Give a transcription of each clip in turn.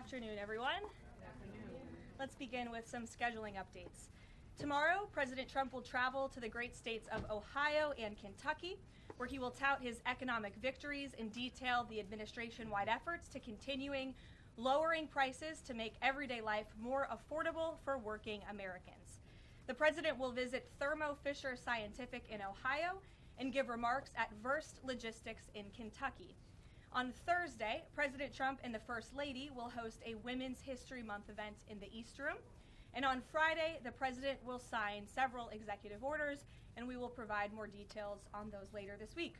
afternoon, everyone. Good afternoon. Let's begin with some scheduling updates. Tomorrow, President Trump will travel to the great states of Ohio and Kentucky, where he will tout his economic victories and detail the administration-wide efforts to continuing lowering prices to make everyday life more affordable for working Americans. The president will visit Thermo Fisher Scientific in Ohio and give remarks at Verst Logistics in Kentucky. On Thursday, President Trump and the First Lady will host a Women's History Month event in the East Room. And on Friday, the president will sign several executive orders, and we will provide more details on those later this week.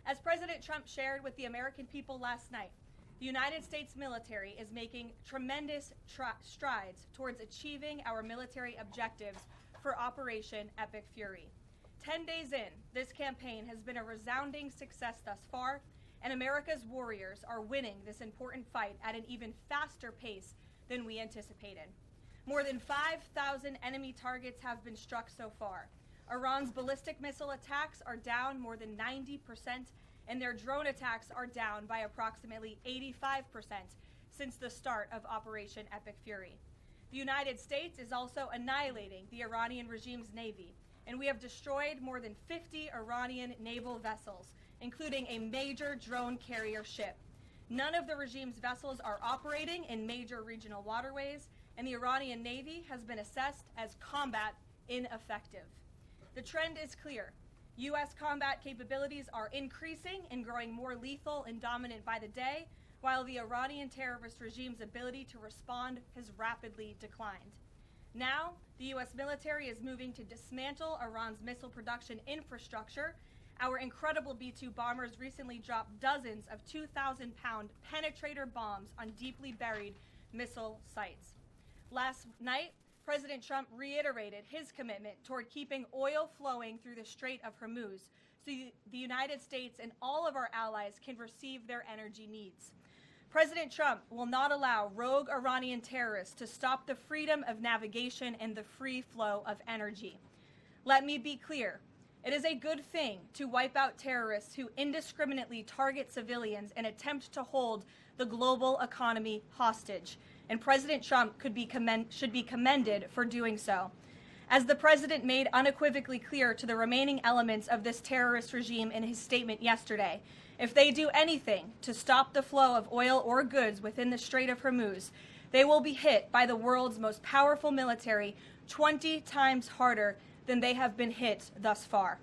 As President Trump shared with the American people last night, the United States military is making tremendous strides towards achieving our military objectives for Operation Epic Fury. 10 days in, this campaign has been a resounding success thus far, and America's warriors are winning this important fight at an even faster pace than we anticipated. More than 5,000 enemy targets have been struck so far. Iran's ballistic missile attacks are down more than 90%, and their drone attacks are down by approximately 85% since the start of Operation Epic Fury. The United States is also annihilating the Iranian regime's navy, and we have destroyed more than 50 Iranian naval vessels, including a major drone carrier ship. None of the regime's vessels are operating in major regional waterways, and the Iranian Navy has been assessed as combat ineffective. The trend is clear. U.S. combat capabilities are increasing and growing more lethal and dominant by the day, while the Iranian terrorist regime's ability to respond has rapidly declined. Now, the U.S. military is moving to dismantle Iran's missile production infrastructure. Our incredible B-2 bombers recently dropped dozens of 2,000-pound penetrator bombs on deeply buried missile sites. Last night, President Trump reiterated his commitment toward keeping oil flowing through the Strait of Hormuz so the United States and all of our allies can receive their energy needs. President Trump will not allow rogue Iranian terrorists to stop the freedom of navigation and the free flow of energy. Let me be clear. It is a good thing to wipe out terrorists who indiscriminately target civilians and attempt to hold the global economy hostage, and President Trump should be commended for doing so. As the president made unequivocally clear to the remaining elements of this terrorist regime in his statement yesterday, if they do anything to stop the flow of oil or goods within the Strait of Hormuz, they will be hit by the world's most powerful military 20 times harder than they have been hit thus far.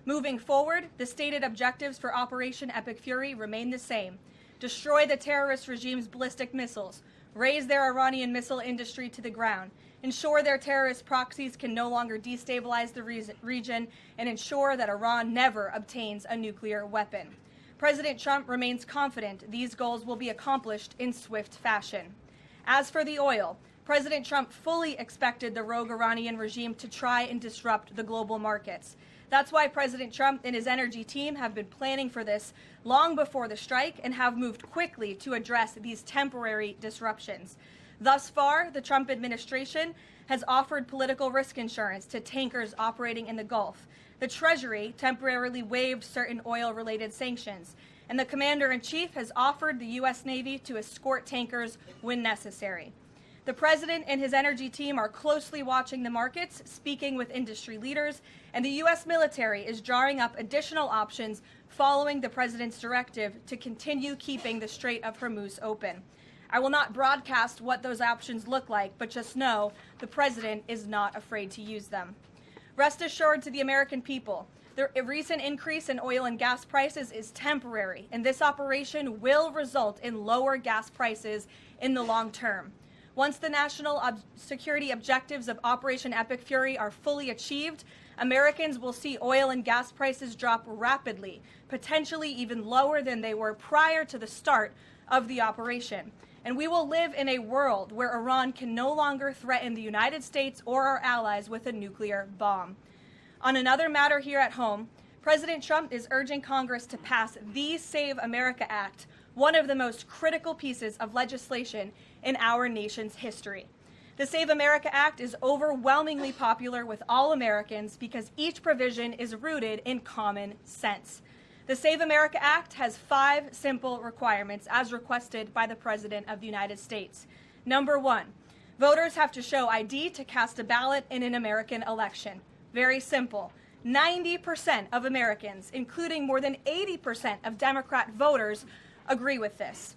Moving forward, the stated objectives for Operation Epic Fury remain the same: destroy the terrorist regime's ballistic missiles, raise their Iranian missile industry to the ground, ensure their terrorist proxies can no longer destabilize the region, and ensure that Iran never obtains a nuclear weapon. President Trump remains confident these goals will be accomplished in swift fashion. As for the oil, President Trump fully expected the rogue Iranian regime to try and disrupt the global markets. That's why President Trump and his energy team have been planning for this long before the strike and have moved quickly to address these temporary disruptions. Thus far, the Trump administration has offered political risk insurance to tankers operating in the Gulf. The Treasury temporarily waived certain oil-related sanctions, and the Commander-in-Chief has offered the U.S. Navy to escort tankers when necessary. The president and his energy team are closely watching the markets, speaking with industry leaders, and the U.S. military is drawing up additional options following the president's directive to continue keeping the Strait of Hormuz open. I will not broadcast what those options look like, but just know the president is not afraid to use them. Rest assured to the American people, the recent increase in oil and gas prices is temporary, and this operation will result in lower gas prices in the long term. Once the national security objectives of Operation Epic Fury are fully achieved, Americans will see oil and gas prices drop rapidly, potentially even lower than they were prior to the start of the operation. And we will live in a world where Iran can no longer threaten the United States or our allies with a nuclear bomb. On another matter here at home, President Trump is urging Congress to pass the Save America Act, one of the most critical pieces of legislation in our nation's history. The Save America Act is overwhelmingly popular with all Americans because each provision is rooted in common sense. The Save America Act has 5 simple requirements as requested by the President of the United States. Number 1, voters have to show ID to cast a ballot in an American election. Very simple. 90% of Americans, including more than 80% of Democrat voters, agree with this.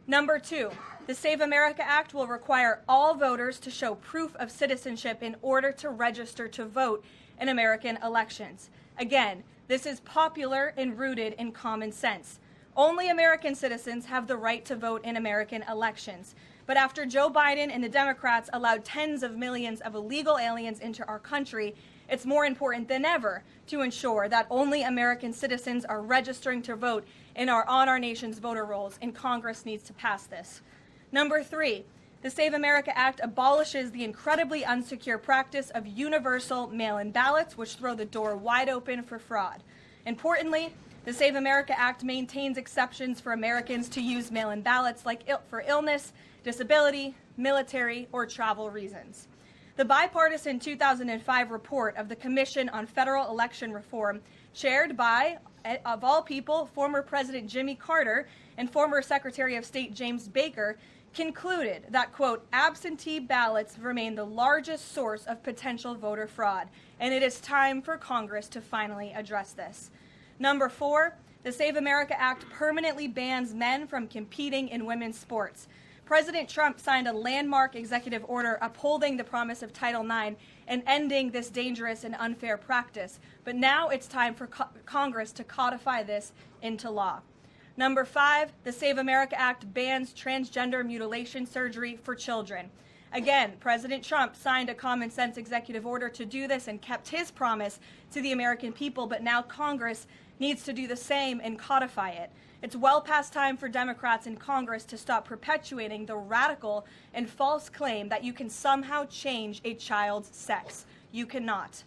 Number 2, the Save America Act will require all voters to show proof of citizenship in order to register to vote in American elections. Again, this is popular and rooted in common sense. Only American citizens have the right to vote in American elections. But after Joe Biden and the Democrats allowed tens of millions of illegal aliens into our country, it's more important than ever to ensure that only American citizens are registering to vote on our nation's voter rolls, and Congress needs to pass this. Number 3, the Save America Act abolishes the incredibly unsecure practice of universal mail-in ballots, which throw the door wide open for fraud. Importantly, the Save America Act maintains exceptions for Americans to use mail-in ballots like for illness, disability, military, or travel reasons. The bipartisan 2005 report of the Commission on Federal Election Reform, chaired by, of all people, former President Jimmy Carter and former Secretary of State James Baker, concluded that, quote, absentee ballots remain the largest source of potential voter fraud, and it is time for Congress to finally address this. Number 4, the Save America Act permanently bans men from competing in women's sports. President Trump signed a landmark executive order upholding the promise of Title IX and ending this dangerous and unfair practice, but now it's time for Congress to codify this into law. Number 5, the Save America Act bans transgender mutilation surgery for children. Again, President Trump signed a common sense executive order to do this and kept his promise to the American people, but now Congress needs to do the same and codify it. It's well past time for Democrats in Congress to stop perpetuating the radical and false claim that you can somehow change a child's sex. You cannot.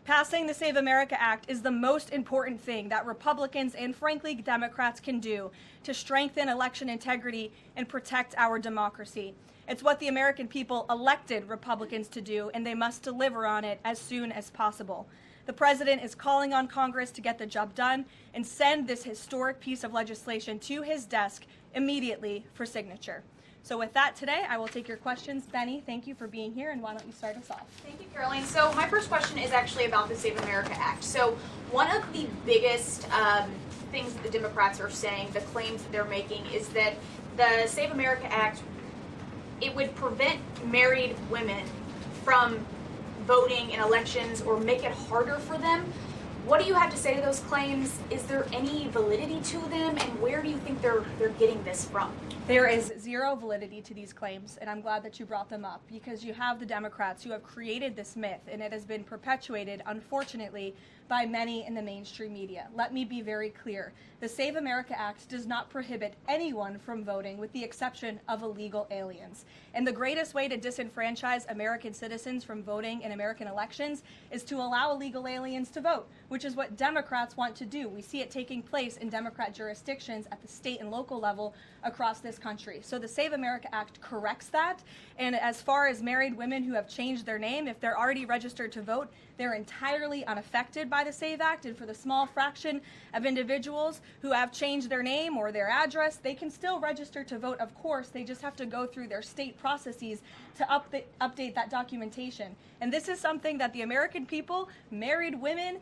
Passing the Save America Act is the most important thing that Republicans and, frankly, Democrats can do to strengthen election integrity and protect our democracy. It's what the American people elected Republicans to do, and they must deliver on it as soon as possible. The President is calling on Congress to get the job done and send this historic piece of legislation to his desk immediately for signature. So with that today, I will take your questions. Benny, thank you for being here, and why don't you start us off? Thank you, Karoline. So my first question is actually about the Save America Act. So one of the biggest things that the Democrats are saying, the claims that they're making, is that the Save America Act, it would prevent married women from voting in elections or make it harder for them. What do you have to say to those claims? Is there any validity to them, and where do you think they're getting this from? There is zero validity to these claims, and I'm glad that you brought them up, because you have the Democrats who have created this myth, and it has been perpetuated, unfortunately, by many in the mainstream media. Let me be very clear. The Save America Act does not prohibit anyone from voting, with the exception of illegal aliens. And the greatest way to disenfranchise American citizens from voting in American elections is to allow illegal aliens to vote, which is what Democrats want to do. We see it taking place in Democrat jurisdictions at the state and local level across this country. So the Save America Act corrects that. And as far as married women who have changed their name, if they're already registered to vote, they're entirely unaffected by the SAVE Act. And for the small fraction of individuals who have changed their name or their address, they can still register to vote, of course. They just have to go through their state processes to update that documentation. And this is something that the American people, married women,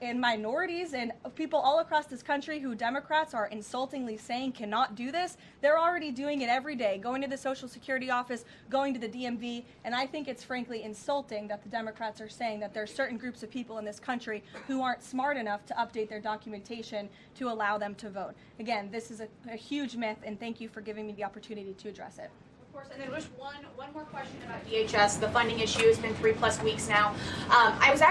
and minorities, and people all across this country who Democrats are insultingly saying cannot do this, they're already doing it every day, going to the Social Security office, going to the DMV, and I think it's frankly insulting that the Democrats are saying that there's certain groups of people in this country who aren't smart enough to update their documentation to allow them to vote. Again, this is a huge myth, and thank you for giving me the opportunity to address it. Of course, and then just one more question about DHS. The funding issue has been 3+ weeks now. I was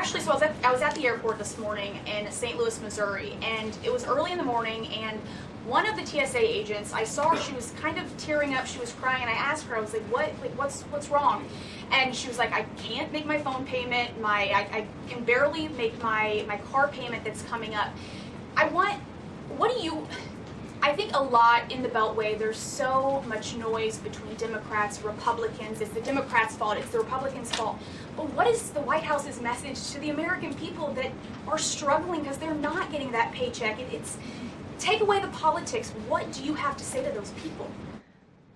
at the airport this morning in St. Louis, Missouri, and it was early in the morning, and one of the TSA agents, I saw her, she was kind of tearing up, she was crying, and I asked her, I was like, what's wrong? And she was like, I can't make my phone payment, I can barely make my car payment that's coming up. I think a lot in the Beltway, there's so much noise between Democrats, Republicans. It's the Democrats' fault, it's the Republicans' fault. But what is the White House's message to the American people that are struggling because they're not getting that paycheck? It's take away the politics. What do you have to say to those people?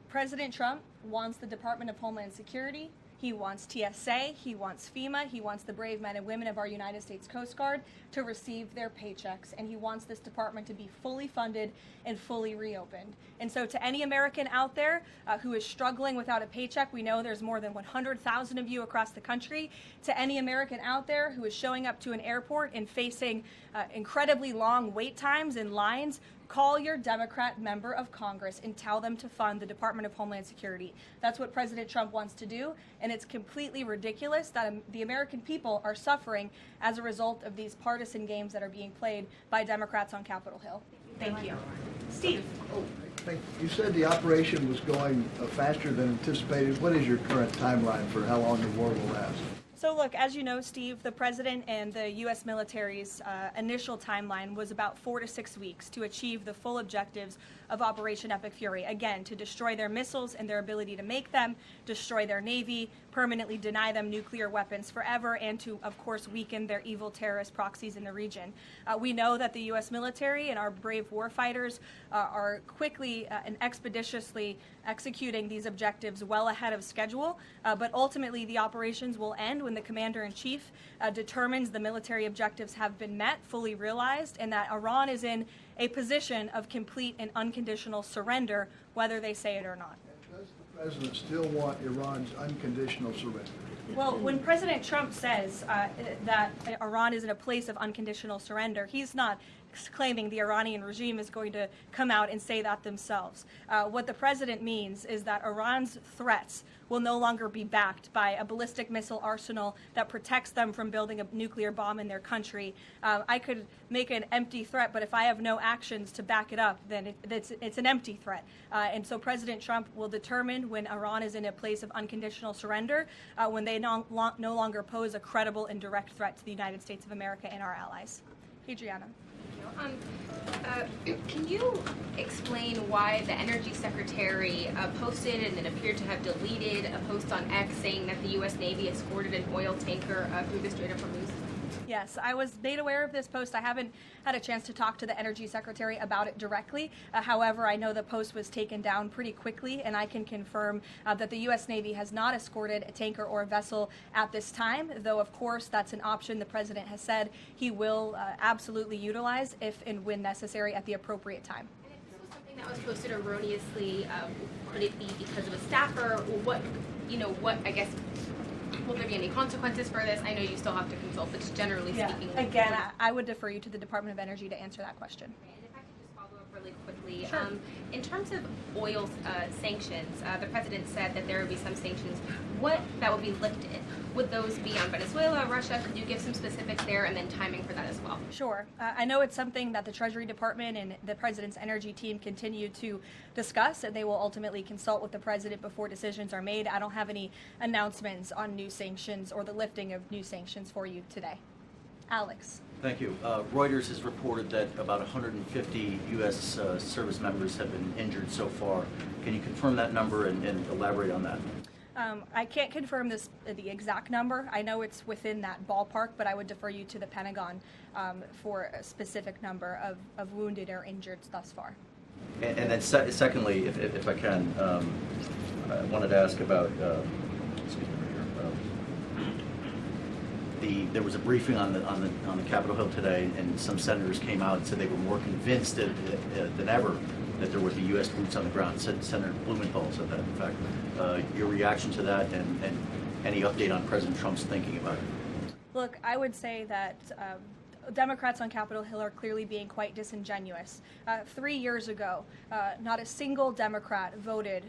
President Trump wants the Department of Homeland Security. He wants TSA, he wants FEMA, he wants the brave men and women of our United States Coast Guard to receive their paychecks, and he wants this department to be fully funded and fully reopened. And so to any American out there who is struggling without a paycheck, we know there's more than 100,000 of you across the country. To any American out there who is showing up to an airport and facing incredibly long wait times and lines, call your Democrat member of Congress and tell them to fund the Department of Homeland Security. That's what President Trump wants to do, and it's completely ridiculous that the American people are suffering as a result of these partisan games that are being played by Democrats on Capitol Hill. Thank you. Steve. You said the operation was going faster than anticipated. What is your current timeline for how long the war will last? So look, as you know, Steve, the president and the U.S. military's initial timeline was about 4 to 6 weeks to achieve the full objectives of Operation Epic Fury. Again, to destroy their missiles and their ability to make them, destroy their Navy, permanently deny them nuclear weapons forever, and to, of course, weaken their evil terrorist proxies in the region. We know that the U.S. military and our brave warfighters are quickly and expeditiously executing these objectives well ahead of schedule, but ultimately the operations will end when the Commander-in-Chief determines the military objectives have been met, fully realized, and that Iran is in a position of complete and unconditional surrender, whether they say it or not. Does the president still want Iran's unconditional surrender? Well, when President Trump says that Iran is in a place of unconditional surrender, he's not claiming the Iranian regime is going to come out and say that themselves. What the president means is that Iran's threats will no longer be backed by a ballistic missile arsenal that protects them from building a nuclear bomb in their country. I could make an empty threat, but if I have no actions to back it up, then it's an empty threat. And so President Trump will determine when Iran is in a place of unconditional surrender, when they no longer pose a credible and direct threat to the United States of America and our allies. Adriana. Can you explain why the Energy Secretary posted and then appeared to have deleted a post on X saying that the U.S. Navy escorted an oil tanker through the Strait of Hormuz? Yes, I was made aware of this post. I haven't had a chance to talk to the Energy Secretary about it directly. However, I know the post was taken down pretty quickly, and I can confirm that the U.S. Navy has not escorted a tanker or a vessel at this time, though, of course, that's an option the President has said he will absolutely utilize if and when necessary at the appropriate time. And if this was something that was posted erroneously, could it be because of a staffer? Will there be any consequences for this? I know you still have to consult, but just generally speaking. Again, I would defer you to the Department of Energy to answer that question. And if I could just follow up really quickly. Sure. In terms of oil sanctions, the president said that there would be some sanctions that would be lifted. Would those be on Venezuela, Russia? Could you give some specifics there and then timing for that as well? Sure. I know it's something that the Treasury Department and the President's energy team continue to discuss, and they will ultimately consult with the President before decisions are made. I don't have any announcements on new sanctions or the lifting of new sanctions for you today. Alex. Thank you. Reuters has reported that about 150 U.S. service members have been injured so far. Can you confirm that number and elaborate on that? I can't confirm the exact number. I know it's within that ballpark, but I would defer you to the Pentagon for a specific number of wounded or injured thus far. And then secondly, if I can, I wanted to ask about, there was a briefing on the Capitol Hill today, and some senators came out and said they were more convinced than ever that there would be U.S. boots on the ground. Senator Blumenthal said that, in fact. Your reaction to that and any update on President Trump's thinking about it? Look, I would say that Democrats on Capitol Hill are clearly being quite disingenuous. 3 years ago, not a single Democrat voted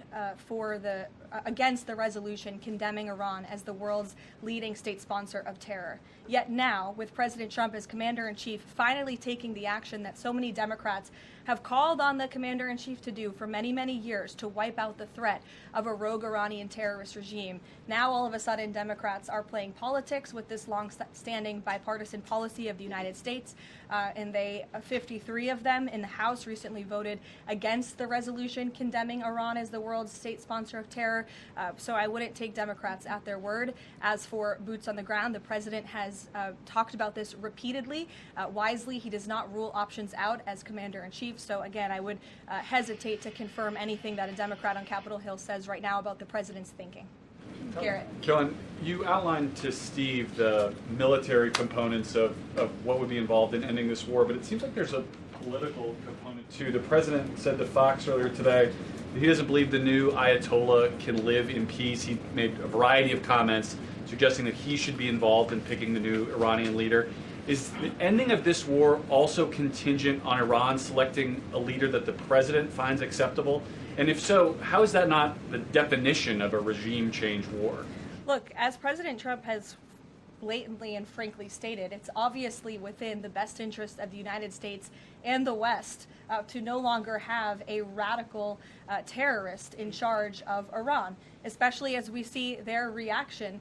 against the resolution condemning Iran as the world's leading state sponsor of terror. Yet now, with President Trump as Commander-in-Chief finally taking the action that so many Democrats have called on the commander-in-chief to do for many, many years to wipe out the threat of a rogue Iranian terrorist regime. Now, all of a sudden, Democrats are playing politics with this long-standing bipartisan policy of the United States, and 53 of them in the House recently voted against the resolution condemning Iran as the world's state sponsor of terror. So I wouldn't take Democrats at their word. As for boots on the ground, the president has talked about this repeatedly. Wisely, he does not rule options out as commander-in-chief. So again, I would hesitate to confirm anything that a Democrat on Capitol Hill says right now about the president's thinking. Garrett. Karoline, you outlined to Steve the military components of what would be involved in ending this war, but it seems like there's a political component too. The president said to Fox earlier today that he doesn't believe the new Ayatollah can live in peace. He made a variety of comments suggesting that he should be involved in picking the new Iranian leader. Is the ending of this war also contingent on Iran selecting a leader that the president finds acceptable? And if so, how is that not the definition of a regime change war? Look, as President Trump has blatantly and frankly stated, it's obviously within the best interest of the United States and the West to no longer have a radical terrorist in charge of Iran, especially as we see their reaction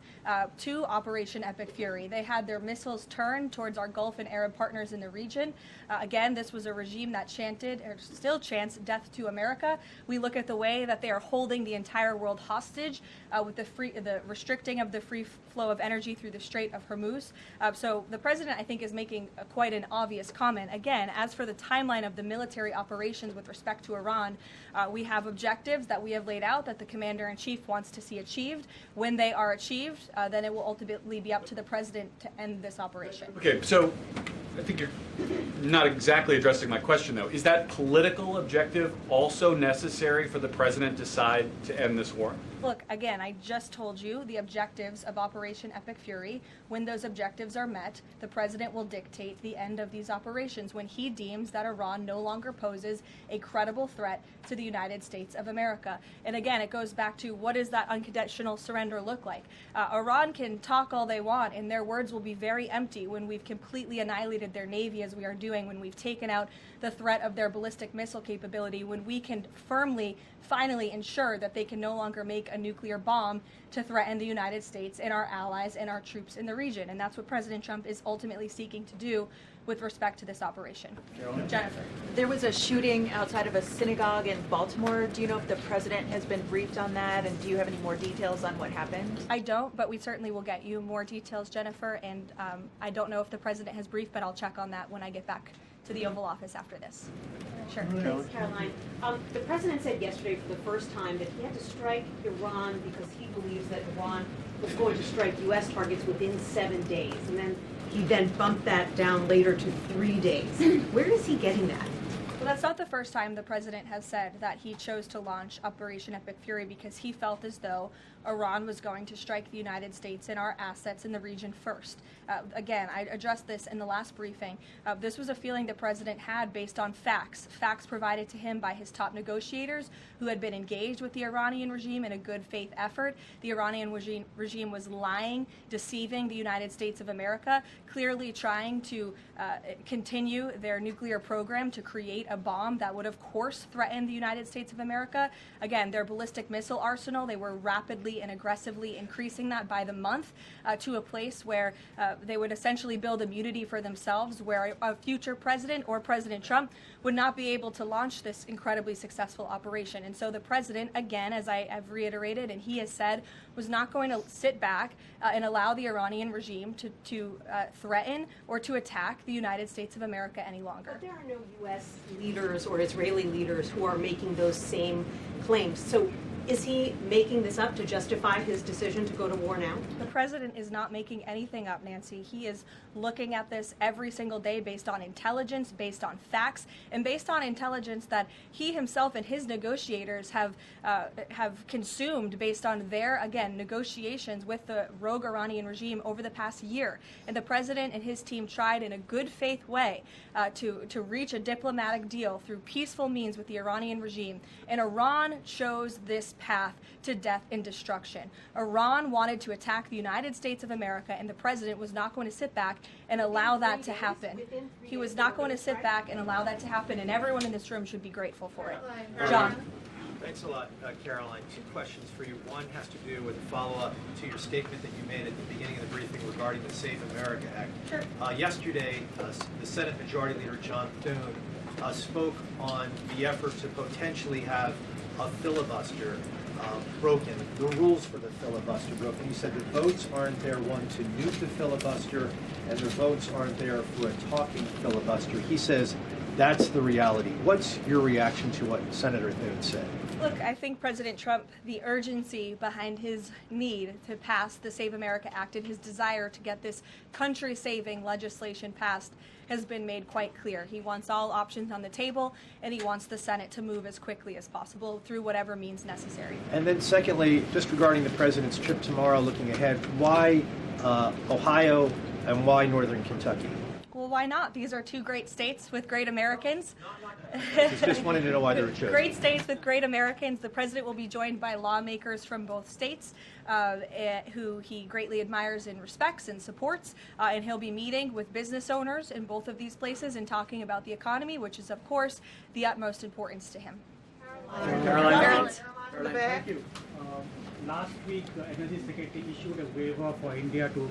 to Operation Epic Fury. They had their missiles turned towards our Gulf and Arab partners in the region. Again, this was a regime that chanted, or still chants, death to America. We look at the way that they are holding the entire world hostage with the restricting of the free flow of energy through the Strait of Hormuz. So the president, I think, is making quite an obvious comment. Again, as for the timeline of the military operations with respect to Iran, we have objectives that we have laid out that the commander-in-chief wants to see achieved. When they are achieved, then it will ultimately be up to the president to end this operation. Okay, so I think you're not exactly addressing my question, though. Is that political objective also necessary for the president to decide to end this war? Look, again, I just told you the objectives of Operation Epic Fury. When those objectives are met, the president will dictate the end of these operations when he deems that Iran no longer poses a credible threat to the United States of America. And again, it goes back to what does that unconditional surrender look like? Iran can talk all they want, and their words will be very empty when we've completely annihilated their navy, as we are doing, when we've taken out the threat of their ballistic missile capability, when we can firmly, finally ensure that they can no longer make a nuclear bomb to threaten the United States and our allies and our troops in the region. And that's what President Trump is ultimately seeking to do with respect to this operation. Karoline? Jennifer. There was a shooting outside of a synagogue in Baltimore. Do you know if the president has been briefed on that, and do you have any more details on what happened? I don't, but we certainly will get you more details, Jennifer. And I don't know if the president has briefed, but I'll check on that when I get back to the Oval Office after this. Sure. Thanks, Karoline. The president said yesterday for the first time that he had to strike Iran because he believes that Iran was going to strike U.S. targets within 7 days. And then he bumped that down later to 3 days. Where is he getting that? Well, that's not the first time the president has said that he chose to launch Operation Epic Fury because he felt as though Iran was going to strike the United States and our assets in the region first. Again, I addressed this in the last briefing. This was a feeling the president had based on facts provided to him by his top negotiators who had been engaged with the Iranian regime in a good faith effort. The Iranian regime was lying, deceiving the United States of America, clearly trying to continue their nuclear program to create a bomb that would, of course, threaten the United States of America. Again, their ballistic missile arsenal, they were rapidly and aggressively increasing that by the month to a place where they would essentially build immunity for themselves, where a future president or President Trump would not be able to launch this incredibly successful operation. And so the president, again, as I have reiterated and he has said, was not going to sit back and allow the Iranian regime to threaten or to attack the United States of America any longer. But there are no U.S. leaders or Israeli leaders who are making those same claims. So is he making this up to justify his decision to go to war now? The president is not making anything up, Nancy. He is looking at this every single day based on intelligence, based on facts, and based on intelligence that he himself and his negotiators have consumed based on their, again, negotiations with the rogue Iranian regime over the past year. And the president and his team tried in a good faith way to reach a diplomatic deal through peaceful means with the Iranian regime. And Iran chose this path to death and destruction. Iran wanted to attack the United States of America, and the president was not going to sit back and allow that to happen. He was not going to sit back and allow that to happen, and everyone in this room should be grateful for it. John. Thanks a lot, Karoline. Two questions for you. One has to do with a follow-up to your statement that you made at the beginning of the briefing regarding the Safe America Act. Sure. Yesterday, the Senate Majority Leader John Thune spoke on the effort to potentially have a filibuster broken, the rules for the filibuster broken. He said the votes aren't there, one, to nuke the filibuster, and the votes aren't there for a talking filibuster. He says that's the reality. What's your reaction to what Senator Thune said? Look, I think President Trump, the urgency behind his need to pass the Save America Act and his desire to get this country-saving legislation passed has been made quite clear. He wants all options on the table, and he wants the Senate to move as quickly as possible through whatever means necessary. And then secondly, just regarding the president's trip tomorrow, looking ahead, why Ohio and why Northern Kentucky? Well, why not? These are two great states with great Americans. Just wanted to know why they were chosen. Great states with great Americans. The president will be joined by lawmakers from both states who he greatly admires and respects and supports. And he'll be meeting with business owners in both of these places and talking about the economy, which is, of course, the utmost importance to him. Caroline. Thank you. Last week, the Energy Secretary issued a waiver for India to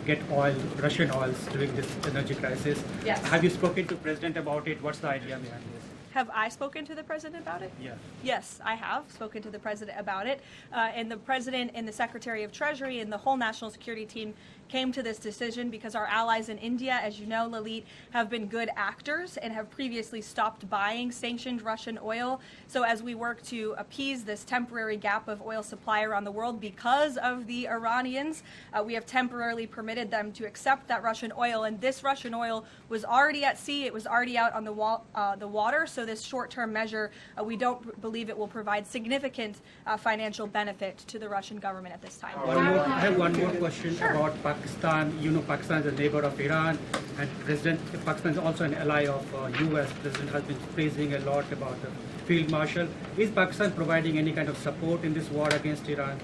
get oil, Russian oils during this energy crisis. Yes. Have you spoken to President about it? What's the idea behind this? Have I spoken to the president about it? Yeah. Yes, I have spoken to the president about it. And the president and the Secretary of Treasury and the whole national security team came to this decision because our allies in India, as you know, Leavitt, have been good actors and have previously stopped buying sanctioned Russian oil. So as we work to appease this temporary gap of oil supply around the world because of the Iranians, we have temporarily permitted them to accept that Russian oil. And this Russian oil was already at sea. It was already out on the water. So this short-term measure, we don't believe it will provide significant financial benefit to the Russian government at this time. I have one more question about Pakistan. You know, Pakistan is a neighbor of Iran, and Pakistan is also an ally of U.S. President has been praising a lot about the field marshal. Is Pakistan providing any kind of support in this war against Iran?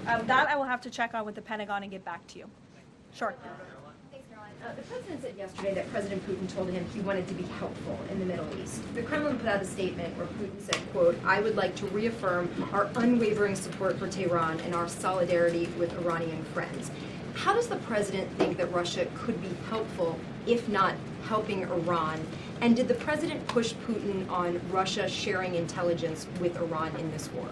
That I will have to check on with the Pentagon and get back to you. Sure. The president said yesterday that President Putin told him he wanted to be helpful in the Middle East. The Kremlin put out a statement where Putin said, quote, "I would like to reaffirm our unwavering support for Tehran and our solidarity with Iranian friends." How does the president think that Russia could be helpful, if not helping Iran? And did the president push Putin on Russia sharing intelligence with Iran in this war?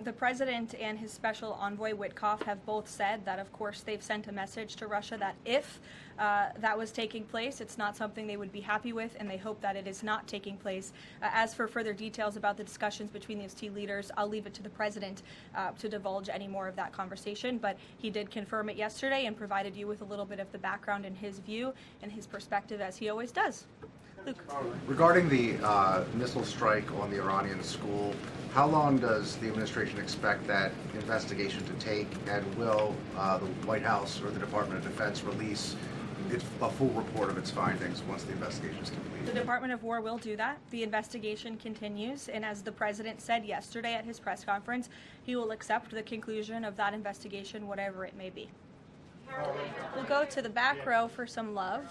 The president and his special envoy Witkoff have both said that, of course, they've sent a message to Russia that if that was taking place, it's not something they would be happy with, and they hope that it is not taking place. As for further details about the discussions between these two leaders, I'll leave it to the president to divulge any more of that conversation, but he did confirm it yesterday and provided you with a little bit of the background and his view and his perspective, as he always does. Luke. Regarding the missile strike on the Iranian school, how long does the administration expect that investigation to take, and will the White House or the Department of Defense release a full report of its findings once the investigation is complete? The Department of War will do that. The investigation continues, and as the president said yesterday at his press conference, he will accept the conclusion of that investigation, whatever it may be. We'll go to the back row for some love.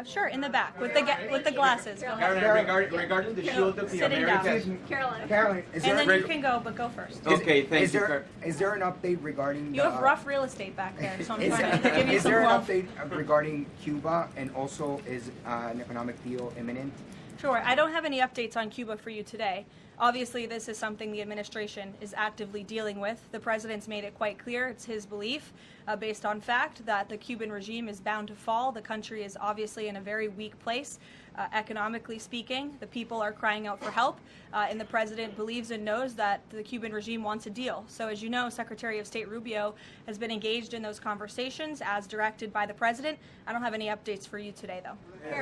Sure, in the back with the glasses. Go ahead. Regarding the shield of the Sitting Americas. Caroline, And then you can go, but go first. Okay, thank you. Is there an update regarding? You have rough real estate back there, so I'm trying to give you Is some there an love. update regarding Cuba, and also is an economic deal imminent? Sure. I don't have any updates on Cuba for you today. Obviously, this is something the administration is actively dealing with. The president's made it quite clear it's his belief, based on fact, that the Cuban regime is bound to fall. The country is obviously in a very weak place, economically speaking. The people are crying out for help, and the president believes and knows that the Cuban regime wants a deal. So as you know, Secretary of State Rubio has been engaged in those conversations as directed by the president. I don't have any updates for you today, though.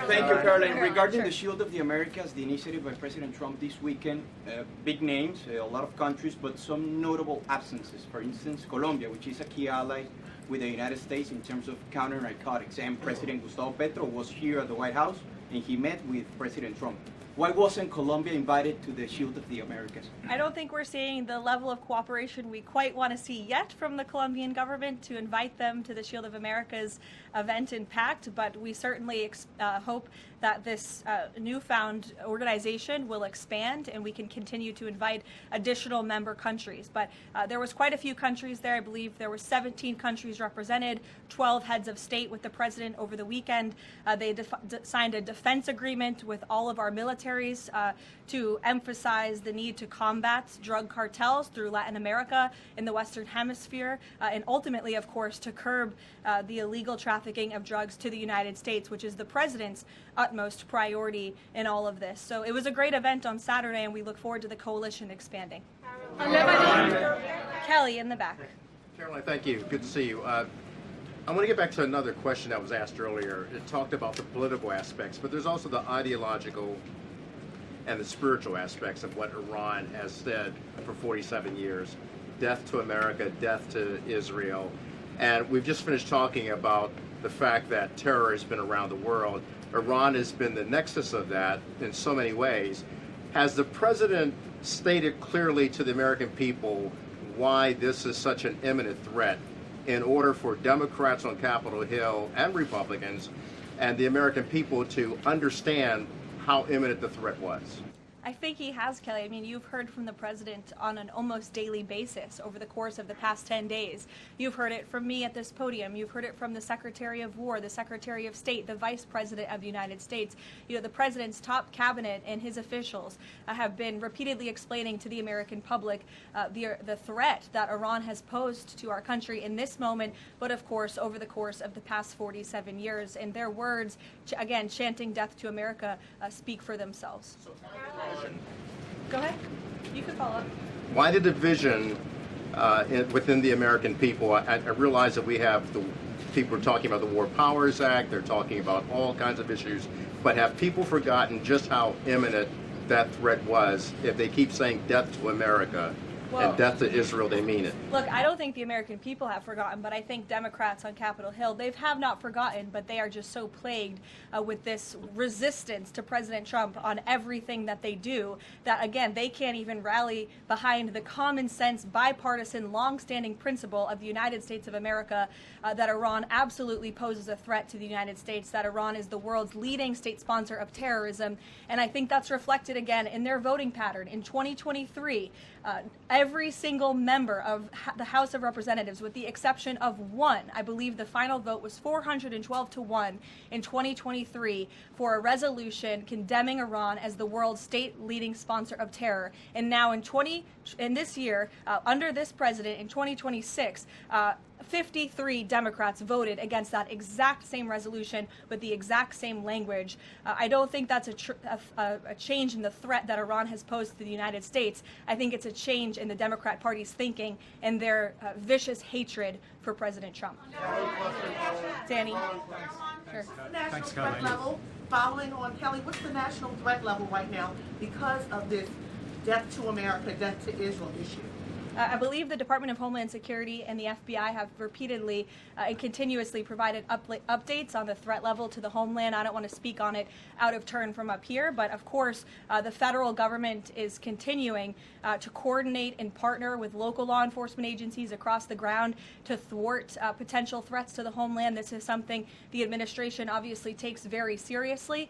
Thank you, Caroline. Regarding the Shield of the Americas, the initiative by President Trump this weekend, big names, a lot of countries, but some notable absences. For instance, Colombia, which is a key ally with the United States in terms of counter-narcotics. And President Gustavo Petro was here at the White House, and he met with President Trump. Why wasn't Colombia invited to the Shield of the Americas? I don't think we're seeing the level of cooperation we quite want to see yet from the Colombian government to invite them to the Shield of America's event in Pact, but we certainly hope that this newfound organization will expand and we can continue to invite additional member countries. But there was quite a few countries there. I believe there were 17 countries represented, 12 heads of state with the president over the weekend. They signed a defense agreement with all of our militaries to emphasize the need to combat drug cartels through Latin America in the Western Hemisphere, and ultimately, of course, to curb the illegal trafficking of drugs to the United States, which is the president's utmost priority in all of this. So it was a great event on Saturday, and we look forward to the coalition expanding. Kelly in the back. Karoline, thank you. Good to see you. I want to get back to another question that was asked earlier. It talked about the political aspects, but there's also the ideological and the spiritual aspects of what Iran has said for 47 years. Death to America, death to Israel. And we've just finished talking about the fact that terror has been around the world. Iran has been the nexus of that in so many ways. Has the president stated clearly to the American people why this is such an imminent threat in order for Democrats on Capitol Hill and Republicans and the American people to understand how imminent the threat was? I think he has, Kelly. I mean, you've heard from the president on an almost daily basis over the course of the past 10 days. You've heard it from me at this podium. You've heard it from the Secretary of War, the Secretary of State, the Vice President of the United States. You know, the president's top cabinet and his officials have been repeatedly explaining to the American public the threat that Iran has posed to our country in this moment, but of course over the course of the past 47 years. And their words, again, chanting death to America, speak for themselves. Go ahead. You can follow up. Why the division within the American people? I realize that we have the people are talking about the War Powers Act. They're talking about all kinds of issues. But have people forgotten just how imminent that threat was? If they keep saying death to America and death to Israel, they mean it. Look, I don't think the American people have forgotten, but I think Democrats on Capitol Hill, they have not forgotten, but they are just so plagued with this resistance to President Trump on everything that they do that, again, they can't even rally behind the common sense, bipartisan, long-standing principle of the United States of America that Iran absolutely poses a threat to the United States, that Iran is the world's leading state sponsor of terrorism. And I think that's reflected again in their voting pattern. In 2023, every single member of the House of Representatives, with the exception of one, I believe the final vote was 412 to 1 in 2023 for a resolution condemning Iran as the world's state leading sponsor of terror. And now in this year, under this president in 2026, 53 Democrats voted against that exact same resolution with the exact same language. I don't think that's a change in the threat that Iran has posed to the United States. I think it's a change in the Democrat Party's thinking and their vicious hatred for President Trump. Danny? Sure. National threat level, following on Kelly, what's the national threat level right now because of this death to America, death to Israel issue? I believe the Department of Homeland Security and the FBI have repeatedly and continuously provided updates on the threat level to the homeland. I don't want to speak on it out of turn from up here, but of course, the federal government is continuing to coordinate and partner with local law enforcement agencies across the ground to thwart potential threats to the homeland. This is something the administration obviously takes very seriously.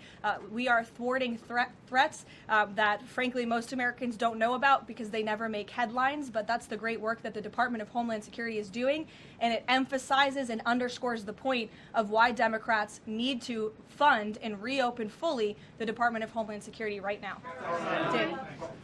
We are thwarting threats that, frankly, most Americans don't know about because they never make headlines, but that's the great work that the Department of Homeland Security is doing, and it emphasizes and underscores the point of why Democrats need to fund and reopen fully the Department of Homeland Security right now. Danny.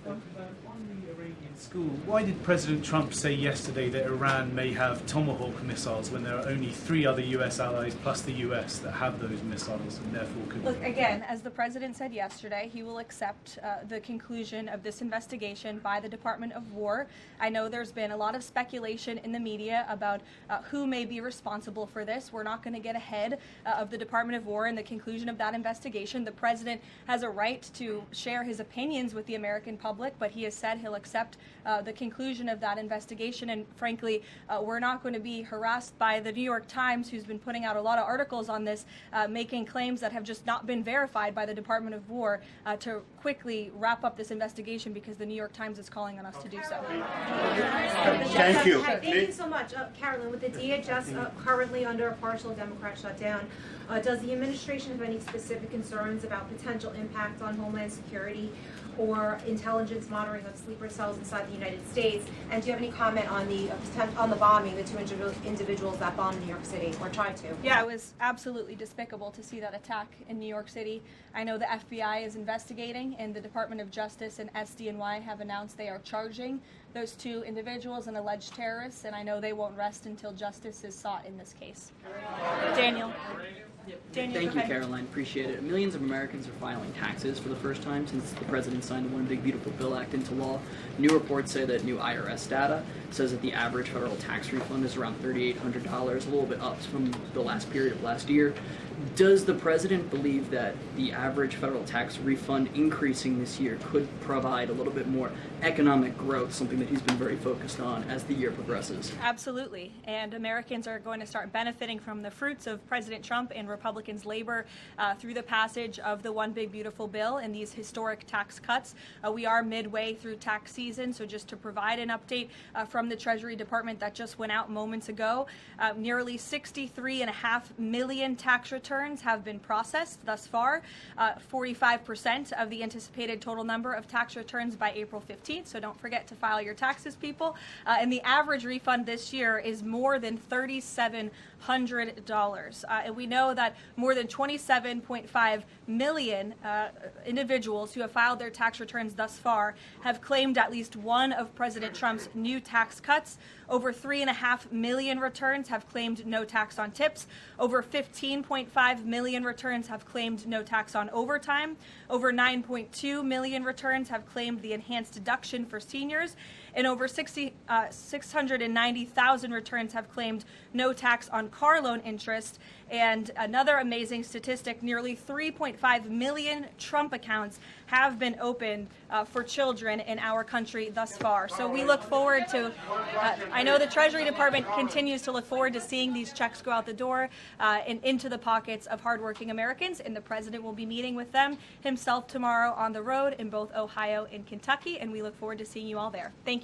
On the Iranian school, why did President Trump say yesterday that Iran may have Tomahawk missiles when there are only 3 other U.S. allies plus the U.S. that have those missiles and therefore could... Look, again, as the president said yesterday, he will accept the conclusion of this investigation by the Department of War. I know there's been a lot of speculation in the media about who may be responsible for this. We're not going to get ahead of the Department of War and the conclusion of that investigation. The president has a right to share his opinions with the American public, but he has said he'll accept the conclusion of that investigation. And frankly, we're not going to be harassed by the New York Times, who's been putting out a lot of articles on this, making claims that have just not been verified by the Department of War, to quickly wrap up this investigation because the New York Times is calling on us to do so. Thank you. Hi, thank you so much. Karoline, with the DHS currently under a partial Democrat shutdown, does the administration have any specific concerns about potential impact on Homeland Security or intelligence monitoring of sleeper cells inside the United States? And do you have any comment on the bombing, the two individuals that bombed New York City or tried to? Yeah, it was absolutely despicable to see that attack in New York City. I know the FBI is investigating, and the Department of Justice and SDNY have announced they are charging those two individuals and alleged terrorists, and I know they won't rest until justice is sought in this case. Daniel. Daniel, Thank you, Caroline. Appreciate it. Millions of Americans are filing taxes for the first time since the president signed the One Big Beautiful Bill Act into law. New reports say that new IRS data says that the average federal tax refund is around $3,800, a little bit up from the last period of last year. Does the president believe that the average federal tax refund increasing this year could provide a little bit more economic growth, something that he's been very focused on as the year progresses? Absolutely. And Americans are going to start benefiting from the fruits of President Trump and Republicans' labor through the passage of the One Big Beautiful Bill and these historic tax cuts. We are midway through tax season, so just to provide an update from the Treasury Department that just went out moments ago, nearly 63.5 million tax returns have been processed thus far, 45% of the anticipated total number of tax returns by April 15th, so don't forget to file your taxes, people. And the average refund this year is more than $3,700. And we know that more than 27.5 million individuals who have filed their tax returns thus far have claimed at least one of President Trump's new tax cuts. Over 3.5 million returns have claimed no tax on tips. Over 15.5 million returns have claimed no tax on overtime. Over 9.2 million returns have claimed the enhanced deduction for seniors. And over 690,000 returns have claimed no tax on car loan interest. And another amazing statistic, nearly 3.5 million Trump accounts have been opened for children in our country thus far. So we look forward to, I know the Treasury Department continues to look forward to seeing these checks go out the door and into the pockets of hardworking Americans, and the president will be meeting with them himself tomorrow on the road in both Ohio and Kentucky, and we look forward to seeing you all there. Thank you.